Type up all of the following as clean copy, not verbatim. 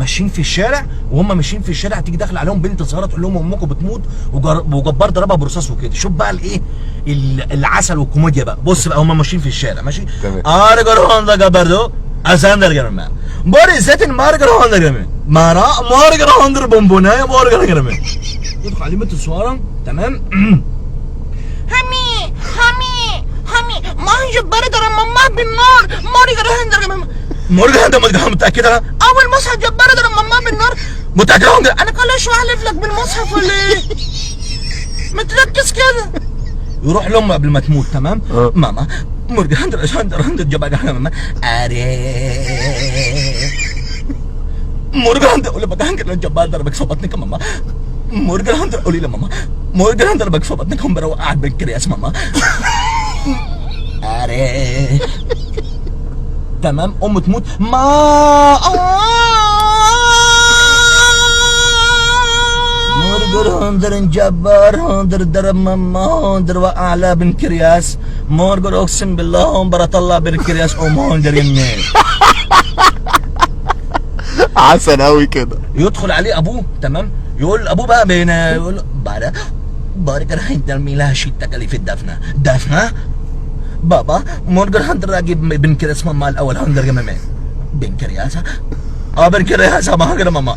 ماشيين في الشارع، وهم ماشيين في الشارع تيجي داخل عليهم بنت صغيره تقول لهم امكم بتموت، وجبار ضربها برصاص وكده. شوف بقى الايه العسل والكوميديا بقى. بص بقى هم ماشيين في الشارع ماشي. ارجر هوندا جبردو اساندر جرما بوري زيتن مارجر هوندا جرما مارا مارجر هوندا بونبونايه مارجر جرما. يدخل عليه بنت صغيره تمام. همي ما هي جبارة ماما بالنار مارجر هوندا جرما مارجر هوندا متاكده؟ اول مصحف جبارة ماما بالنار متاكده؟ انا كل شويه احلف لك بالمصحف ولا ايه؟ متركز كده. يروح لامه قبل ما تموت تمام. ماما مرجع هندر جبارة ماما اري مرجع هندر اقول لك هنجر جبار ضربك في بطنك ماما. مرجع هندر قولي لي ماما مرجع هندر ضربك في بطنك هم بروقعك بالكرياس ماما. اري تمام. ام تموت ما مرجر هندر جبار هندر ضرب ماما هندر وقع على بنكرياس مرجر اقسم بالله هم طلع بنكرياس ام هندر يمين. عسل قوي كده. يدخل عليه ابوه تمام. يقول ابوه بقى يقول له بعد بارك هندر ميلها شيتك اللي في دفنه بابا مرجر هندر اجيب بنكرياس ماما الاول هندر جمامين بنكرياس بنكرياس ماما.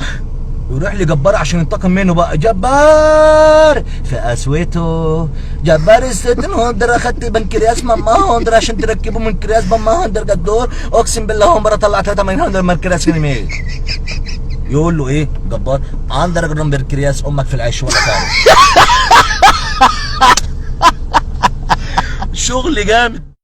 يروح لجبار عشان ينتقم منه بقى. جبار في قسوته جبار الستن هندر اخدت بنكرياس ماما هندر عشان تركبه من كرياس ماما هندر جدور اقسم بالله هم طلع 3 من هندر بنكرياس كلمه. يقول له ايه جبار عندك جرام بنكرياس امك في العيش ولا تعرف. شغل جامد.